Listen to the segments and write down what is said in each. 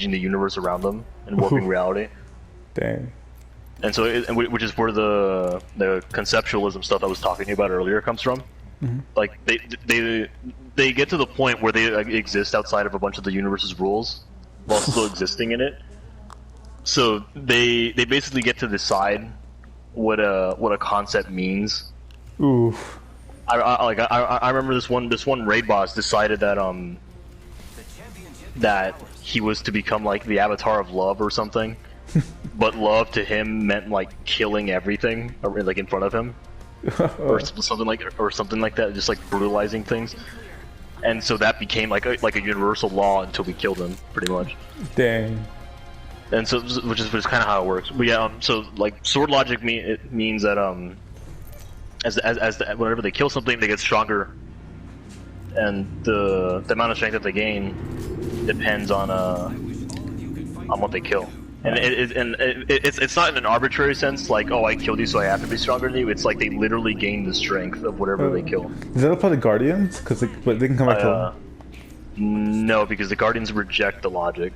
the universe around them and warping reality. Dang. And so, which is where the conceptualism stuff I was talking to you about earlier comes from. Mm-hmm. Like they get to the point where they exist outside of a bunch of the universe's rules while still existing in it. So they basically get to decide what a concept means. Oof. I remember this one raid boss decided that that he was to become like the avatar of love or something, but love to him meant like killing everything like in front of him, or something like that, just like brutalizing things. And so that became like a universal law until we killed him, pretty much. Dang. And so, which is kind of how it works. But yeah, so like sword logic means that whenever they kill something, they get stronger, and the amount of strength that they gain depends on what they kill. And it's not in an arbitrary sense, like, oh, I killed you, so I have to be stronger than you. It's like they literally gain the strength of whatever they kill. Does that apply to Guardians? Because they can come back to no, because the Guardians reject the logic.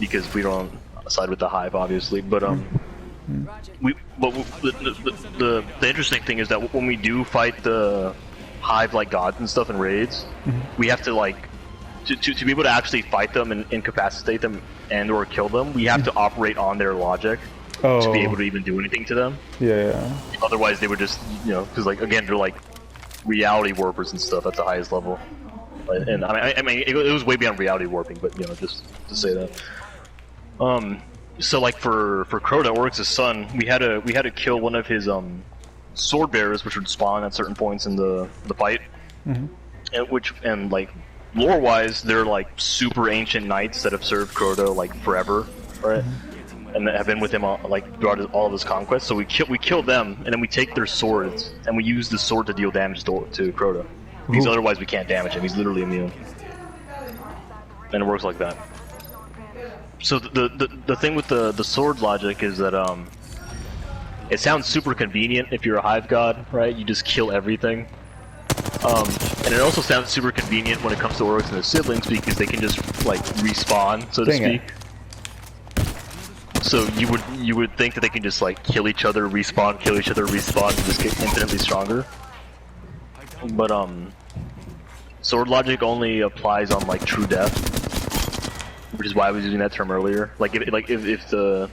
Because we don't side with the Hive, obviously. But the interesting thing is that when we do fight the Hive like gods and stuff in raids, we have to like to be able to actually fight them and incapacitate them and or kill them, we have to operate on their logic to be able to even do anything to them. Yeah. Otherwise, they would just, because like again, they're like reality warpers and stuff at the highest level. And I mean, it was way beyond reality warping, but just to say that. So like for Crota, Oryx's son, we had to kill one of his sword bearers, which would spawn at certain points in the fight, and like lore-wise, they're like super ancient knights that have served Crota like forever, right? And that have been with him like throughout all of his conquests. So we kill them, and then we take their swords, and we use the sword to deal damage to Crota. Because otherwise we can't damage him. He's literally immune, and it works like that. So the thing with the sword logic is that it sounds super convenient if you're a Hive god, right? You just kill everything. And it also sounds super convenient when it comes to Oryx and his siblings because they can just like respawn, so to speak. So you would think that they can just like kill each other, respawn, kill each other, respawn, and just get infinitely stronger. But sword logic only applies on like true death, which is why I was using that term earlier. Like if the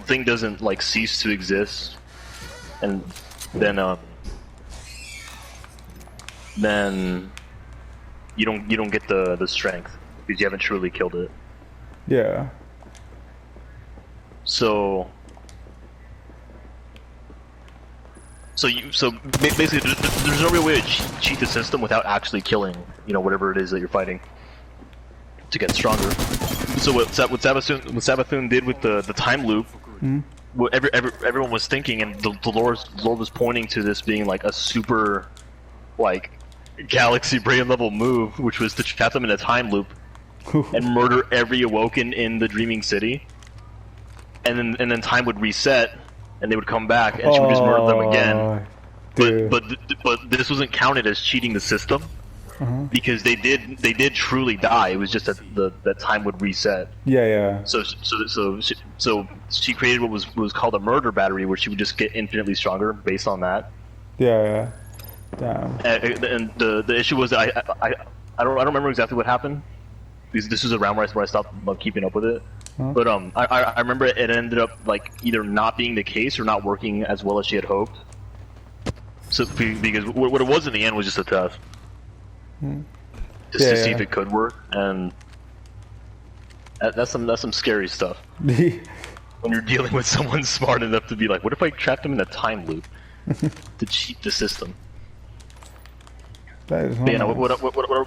thing doesn't like cease to exist, and then you don't get the strength because you haven't truly killed it. Yeah. So basically, there's no real way to cheat the system without actually killing, whatever it is that you're fighting to get stronger. So what Savathun did with the time loop, what everyone was thinking, and the lore was pointing to this being like a super, like, galaxy brain level move, which was to trap them in a time loop and murder every Awoken in the Dreaming City, and then time would reset. And they would come back, and she would just murder them again. But this wasn't counted as cheating the system because they did truly die. It was just that time would reset. Yeah. So she created what was called a murder battery, where she would just get infinitely stronger based on that. Yeah. Damn. And the issue was that I don't remember exactly what happened because this was around where I stopped keeping up with it. But I remember it ended up like either not being the case or not working as well as she had hoped. So because what it was in the end was just a test, just to see if it could work, and that's some scary stuff. When you're dealing with someone smart enough to be like, what if I trapped them in a time loop to cheat the system? That is what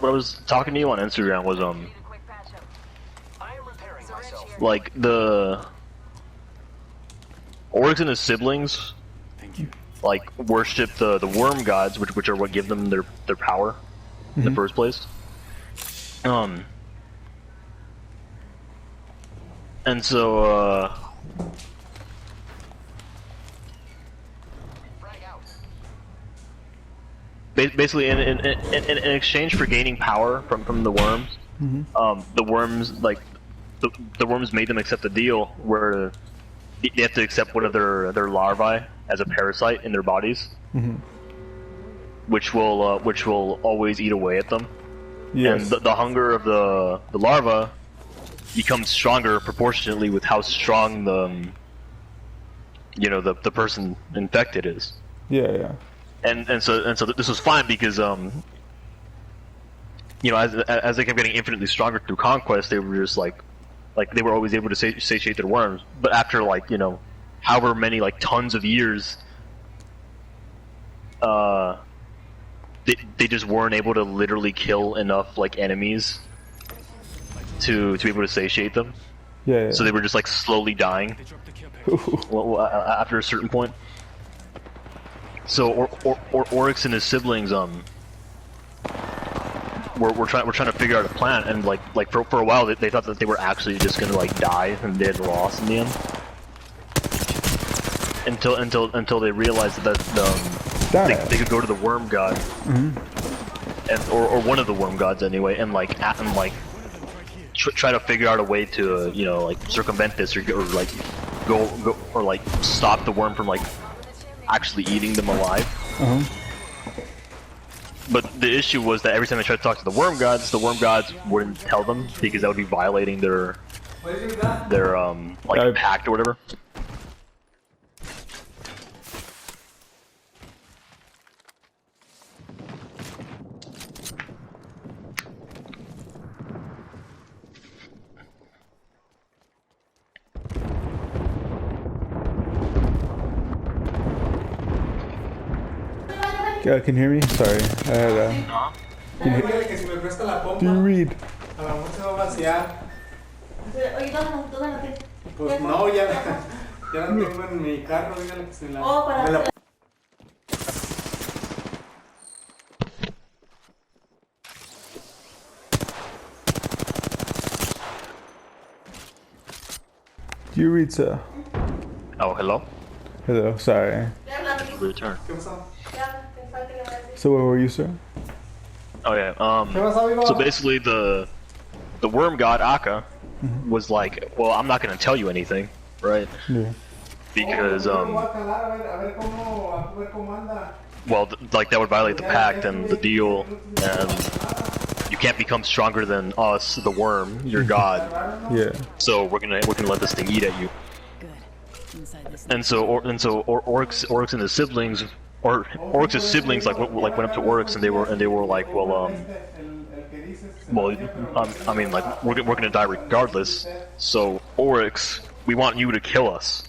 I was talking to you on Instagram was like the Oryx and his siblings, like worship the worm gods, which are what give them their power in the first place. And so basically in exchange for gaining power from the worms, the worms like the worms made them accept a deal where they have to accept one of their larvae as a parasite in their bodies, which will always eat away at them. Yes. And the hunger of the larva becomes stronger proportionately with how strong the person infected is. Yeah. And so this was fine because as they kept getting infinitely stronger through conquest, they were just like they were always able to satiate their worms. But after however many tons of years, they just weren't able to literally kill enough enemies to be able to satiate them. Yeah. So they were just slowly dying after a certain point. So Oryx and his siblings we're trying to figure out a plan, and for a while they thought that they were actually just gonna die and they had lost in the end. Until they realized that they could go to the worm god, or one of the worm gods anyway, and try to figure out a way to circumvent this or go or stop the worm from actually eating them alive. But the issue was that every time they tried to talk to the worm gods wouldn't tell them because that would be violating their pact or whatever. Can you hear me? Sorry. I had Do you read? Pues no, ya no tengo en mi carro, dígale que se la... me la... Do you read, sir? Oh, hello? Hello, sorry. Return. So where were you, sir? Oh yeah, so basically the worm god Akka was like, well, I'm not gonna tell you anything, right? Yeah. Because well, that would violate the pact and the deal, and you can't become stronger than us, the worm, your god. Yeah. So we're gonna let this thing eat at you. And so Oryx and his siblings, or Oryx's siblings went up to Oryx and they were like, well, I mean, we're gonna die regardless. So Oryx, we want you to kill us.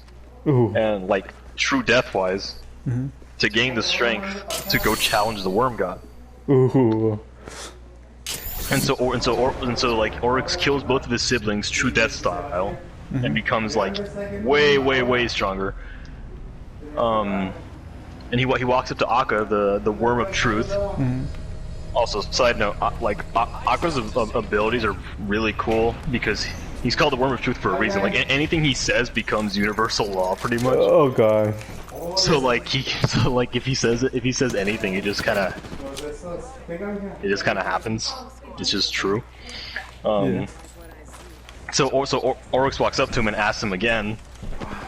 Ooh. And true death wise, to gain the strength to go challenge the worm god. Ooh. And so Oryx kills both of his siblings, true death style, and becomes way stronger. And he walks up to Akka, the worm of truth. Also, side note, Akka's abilities are really cool because he's called the worm of truth for a reason. Anything he says becomes universal law, pretty much. Oh god. So if he says anything, it just kind of happens. It's just true. Yeah. So Oryx walks up to him and asks him again,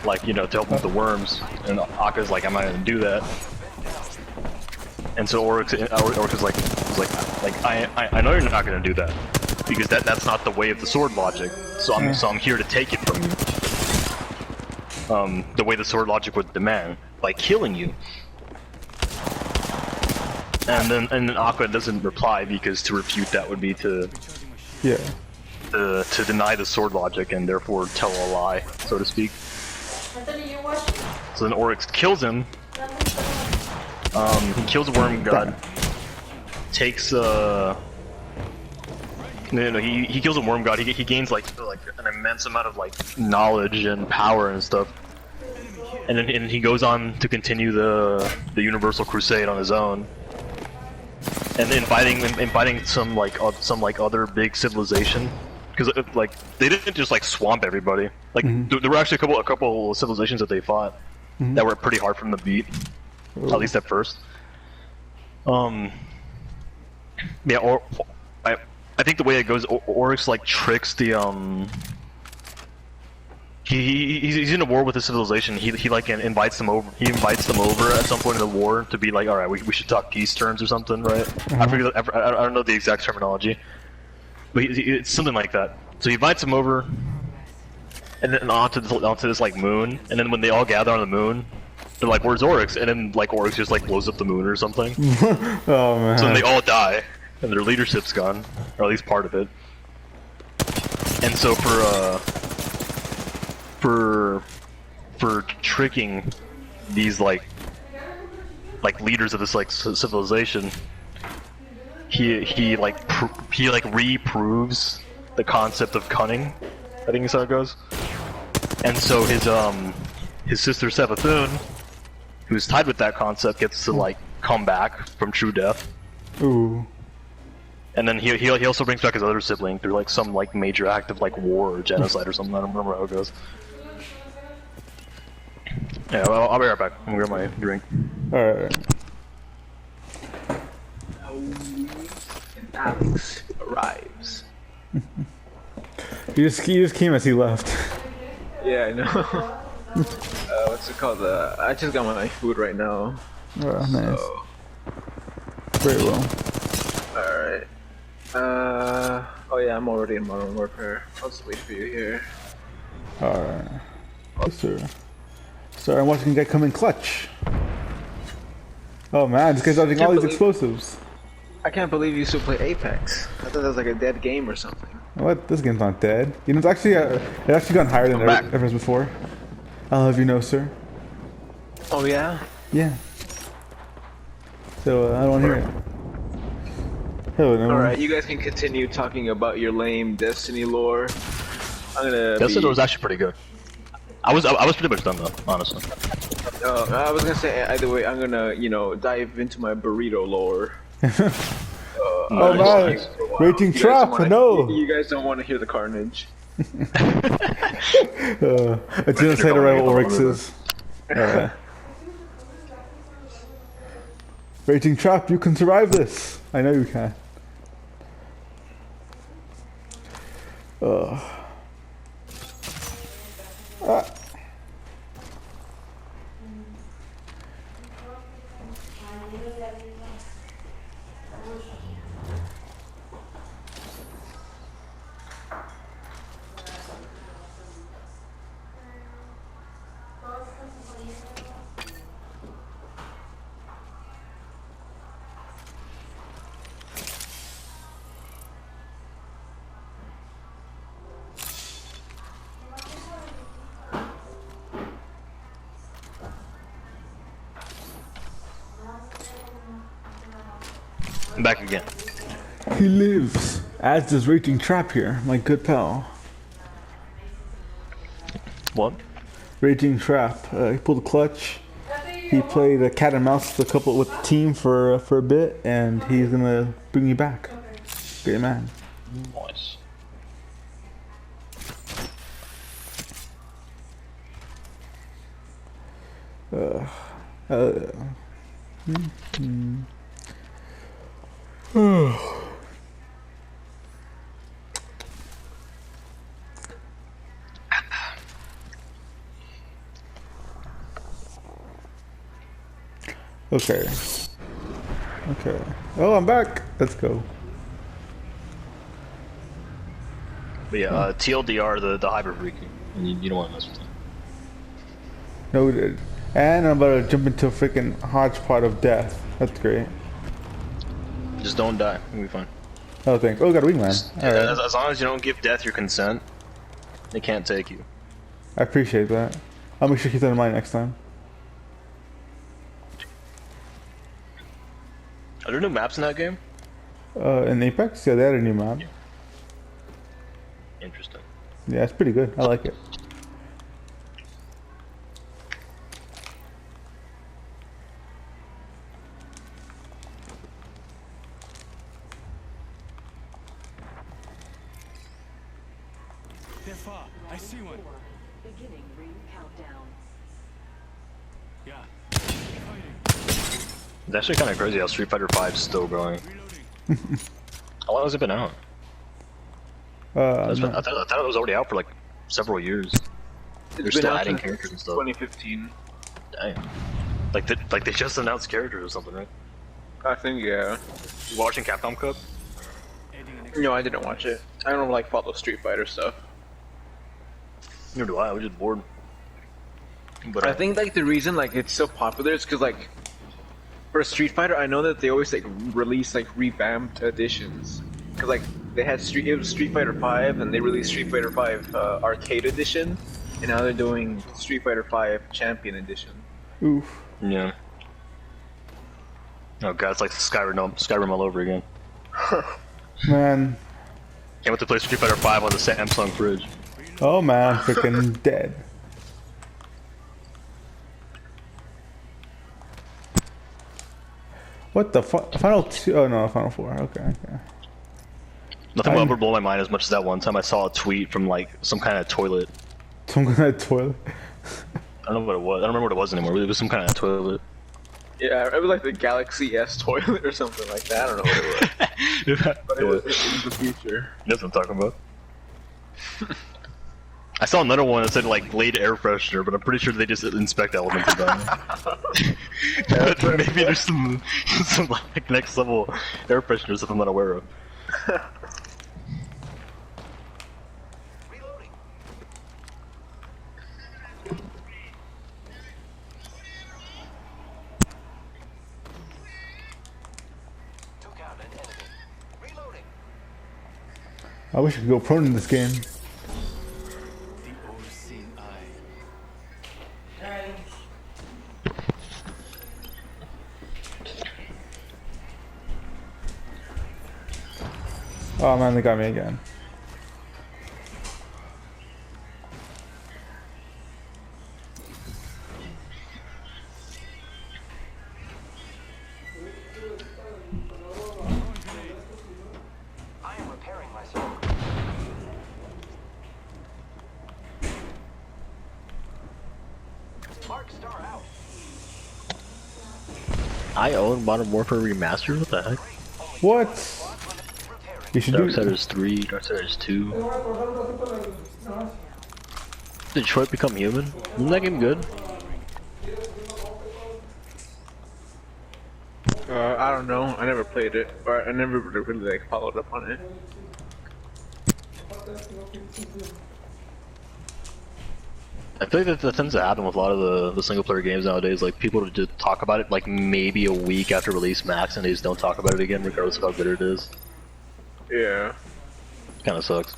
to help with the worms, and Akka's like, I'm not gonna do that. And so Oryx is like, I know you're not gonna do that because that's not the way of the sword logic. So I'm here to take it from you. The way the sword logic would demand, by killing you. And then Akka doesn't reply because to refute that would be to deny the sword logic and therefore tell a lie, so to speak. So then Oryx kills him. He kills the worm god. Takes he kills a worm god. He gains an immense amount of knowledge and power and stuff. And then he goes on to continue the Universal Crusade on his own. And inviting some other big civilization, because they didn't just swamp everybody. There were actually a couple of civilizations that they fought that were pretty hard for them to beat, at least at first. Yeah, I think the way it goes, Oryx tricks the he's in a war with the civilization. He like invites them over. He invites them over at some point in the war to be like, all right, we should talk peace terms or something, right? I forget. I don't know the exact terminology, but it's something like that. So he invites them over, and then onto this like moon. And then when they all gather on the moon, they're like, "Where's Oryx?" And then like Oryx just like blows up the moon or something. Oh man. So then they all die, and their leadership's gone, or at least part of it. And so for tricking these like leaders of this like civilization, he reproves the concept of cunning. I think is how it goes. And so his sister Savathun, who's tied with that concept, gets to like come back from true death. Ooh. And then he also brings back his other sibling through like some like major act of like war or genocide or something. I don't remember how it goes. Yeah, well, I'll be right back. I'm gonna get my drink. Alright. Alex arrives. You just came as he left. Yeah, I know. What's it called? I just got my food right now. Oh, nice. So... Very well. Alright. Oh yeah, I'm already in Modern Warfare. I'll just wait for you here. Alright. Yes, sir. Sorry, I'm watching a guy come in clutch. Oh man, this guy's dodging all these explosives. I can't believe you still play Apex. I thought that was like a dead game or something. What? This game's not dead. You know, it's actually gone higher than ever was before. I'll have you know, sir. Oh yeah? Yeah. So, I don't want to hear it. Hello, no. Alright, you guys can continue talking about your lame Destiny lore. I'm gonna Destiny was actually pretty good. I was pretty much done though, honestly. I was gonna say either way, I'm gonna, you know, dive into my burrito lore. Oh man, Raging Trap, no! You guys don't want to hear the carnage. A genocide rival Oryx is. Raging Trap, you can survive this! I know you can. I'm back again. He lives, as does Raging Trap here, my good pal. What? Raging Trap, he pulled a clutch. He played a cat and mouse with the team for a bit, and he's gonna bring you back. Great man. Nice. Okay. Okay. Oh, I'm back. Let's go. But yeah, TLDR, the hybrid freak, and you don't want to mess with him. Noted. And I'm about to jump into a freaking hodgepodge of death. That's great. Just don't die. You'll be fine. Oh, thanks. Oh, got a wingman. Yeah, Alright. as long as you don't give death your consent, they can't take you. I appreciate that. I'll make sure to keep that in mind next time. Are there new maps in that game? In Apex? Yeah, they had a new map. Yeah. Interesting. Yeah, it's pretty good. I like it. They're far. I see one. Beginning ring countdown. Yeah. It's actually kind of crazy how Street Fighter V is still going. Reloading. How long has it been out? No. I thought it was already out for like several years. They're been still out adding since characters and stuff. 2015. Dang. Like they just announced characters or something, right? I think, yeah. You watching Capcom Cup? No, I didn't watch it. I don't like follow Street Fighter stuff. Neither do I was just bored. But I think like the reason like it's so popular is because like for Street Fighter, I know that they always like release like revamped editions. Cause like they had it was Street Fighter 5 and they released Street Fighter 5 Arcade Edition, and now they're doing Street Fighter 5 Champion Edition. Oof. yeah. Oh god, it's like Skyrim all over again. Man. Can't wait to play Street Fighter 5 on the Samsung fridge. Oh man, I'm freaking dead. What the fuck? Final 2? Oh no, Final 4. Okay, okay. Nothing will ever blow my mind as much as that one time I saw a tweet from like some kind of toilet. Some kind of toilet. I don't know what it was. I don't remember what it was anymore. It was some kind of toilet. Yeah, it was like the Galaxy S toilet or something like that. I don't know what it was. But it was the future. That's what I'm talking about. I saw another one that said like Glade air freshener, but I'm pretty sure they just inspect elements of that. But maybe there's some like next level air fresheners that I'm not aware of. I wish I could go prone in this game. The all-seeing eye. Oh man, they got me again. I am repairing myself. Mark Star out. I own Modern Warfare Remastered? What the heck? What? You should do. Darksiders 3, Darksiders 2. Detroit Become Human? Isn't that game good? I don't know. I never played it, or I never really like followed up on it. I feel like that tends to happen with a lot of the single player games nowadays. Like people just talk about it like maybe a week after release max, and they just don't talk about it again, regardless of how good it is. Yeah. Kind of sucks.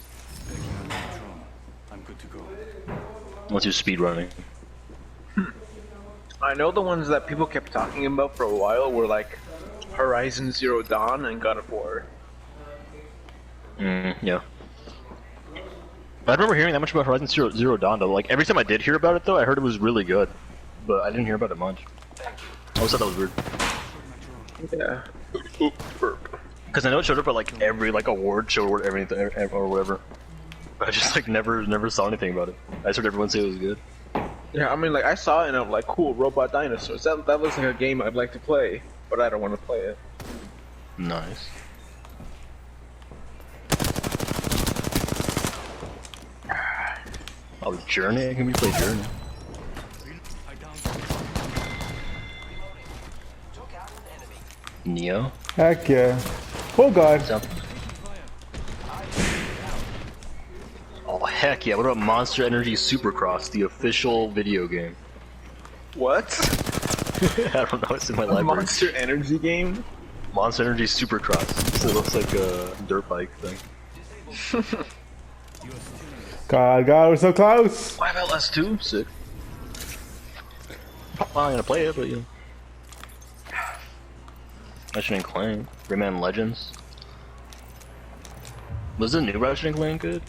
I'm good to go. Unless you're speedrunning. I know the ones that people kept talking about for a while were like Horizon Zero Dawn and God of War. Yeah. I remember hearing that much about Horizon Zero Dawn though. Like every time I did hear about it though, I heard it was really good, but I didn't hear about it much. I always thought that was weird. Yeah. Burp. Because I know it showed up at like every like award show or everything or whatever. But I just like never saw anything about it. I just heard everyone say it was good. Yeah, I mean, like I saw it and I'm like, cool, robot dinosaurs. That looks like a game I'd like to play, but I don't want to play it. Nice. Oh, Journey? Can we play Journey? Neo? Heck yeah. Oh god. Oh heck yeah, what about Monster Energy Supercross, the official video game? What? I don't know, it's in my A library. Monster Energy game? Monster Energy Supercross. So it looks like a dirt bike thing. God, we're so close. 5LS2? Sick. Probably not gonna play it, but you know. Ratchet and Clank, Rayman Legends. Was the new Ratchet and Clank good?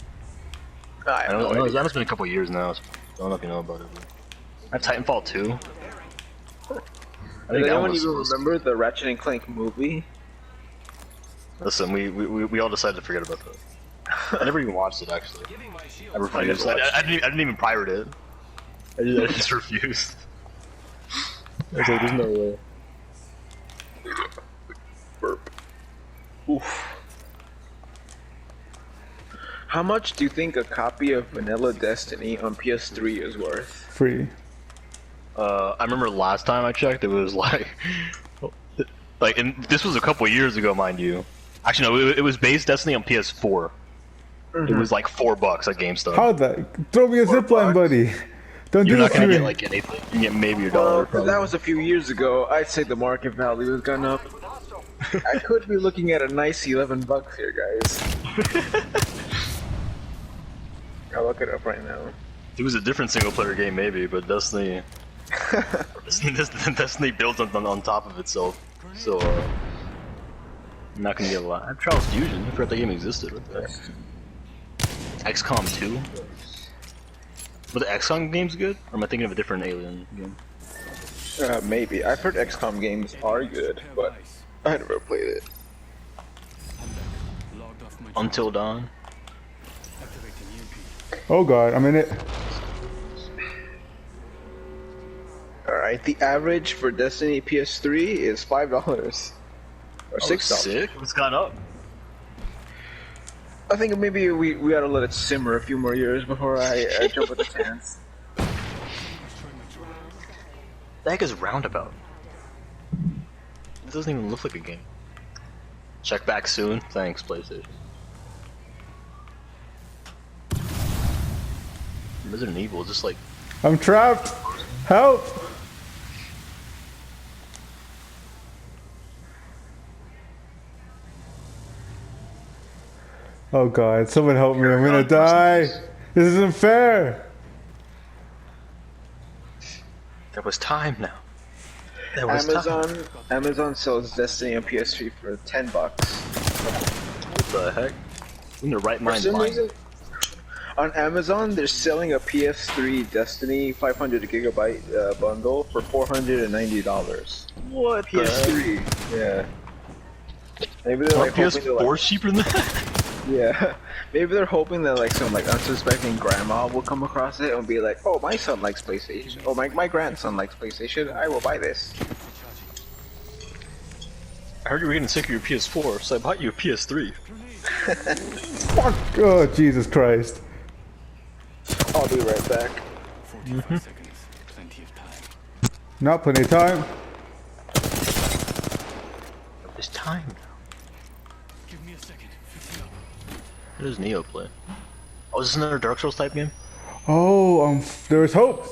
I don't know. know. That must been a couple years now. So I don't know if you know about it. But... Titanfall 2. I Does think that anyone one was even supposed to- remember the Ratchet and Clank movie? Listen, we all decided to forget about that. I never even watched it actually. I refused. I didn't even pirate it. I just refused. I was like, there's no way. Burp. Oof. How much do you think a copy of Vanilla Destiny on PS3 is worth? Free. I remember last time I checked, it was like, and this was a couple years ago, mind you. Actually, no, it was base Destiny on PS4. It was like $4 at GameStop. How that? Throw me a zipline, buddy. Don't You're do not this gonna to get me. like anything. You can get maybe a Well, dollar. 'cause Probably. that was a few years ago. I'd say the market value has gone up. I could be looking at a nice $11 here, guys. I'll look it up right now. It was a different single player game, maybe, but Destiny. Destiny builds on top of itself, so I'm not gonna get a lot. I have Trials Fusion. I forgot that game existed. What the heck? XCOM 2. Were the XCOM games good? Or am I thinking of a different Alien game? Maybe. I've heard XCOM games are good, but I never played it. Logged off my Until Dawn. activating EMP. Oh god, I'm in it. Alright, the average for Destiny PS3 is $5. Or $6. Sick. It's gone up. I think maybe we gotta let it simmer a few more years before I jump at the chance. The heck is Roundabout? It doesn't even look like a game. Check back soon. Thanks, PlayStation. Resident Evil is just like. I'm trapped. Help. Oh god, someone help me. I'm gonna die. This isn't fair. There was time now. There was time. Amazon sells Destiny on PS3 for $10. What the heck? In the right For mind. some reason, on Amazon, they're selling a PS3 Destiny 500 gigabyte bundle for $490. What the heck? PS3, yeah. Maybe they're Are like hoping to, PS4 like, cheaper than that? yeah. Maybe they're hoping that like some like unsuspecting grandma will come across it and be like, "Oh, my son likes PlayStation. Oh, my grandson likes PlayStation. I will buy this." I heard you were getting sick of your PS4, so I bought you a PS3. Fuck. Oh Jesus Christ. I'll be right back. 45 seconds. Plenty of time. Not plenty of time. There's time. Give me a second. Fixing up. What does Neo play? Oh, is this another Dark Souls type game? Oh, there is hope.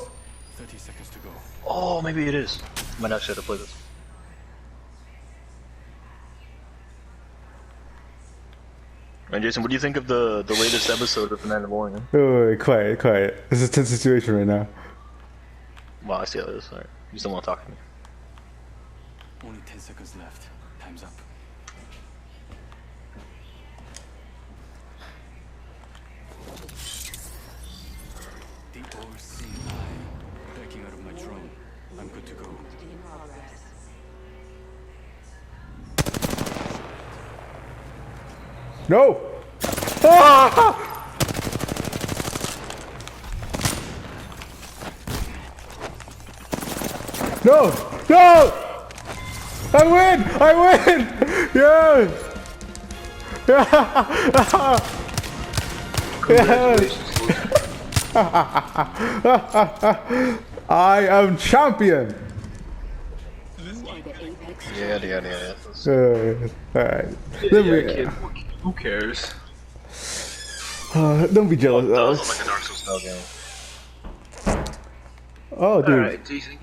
30 seconds to go. Oh, maybe it is. Might actually have to play this. And Jason, what do you think of the latest episode of The Mandalorian? Oh, quiet, quiet. This is a tense situation right now. Well, I see how it is. Alright. You still want to talk to me? Only 10 seconds left. Time's up. The all-seeing eye. Backing out of my drone. I'm good to go. In progress. No. Ah! No! No! I win! I win! Yes! Yes! I am champion! You are the apex. Yeah. Alright. Kid, who cares? Don't be jealous. That was like a Dark Souls style game. Oh, dude. Alright, Jason.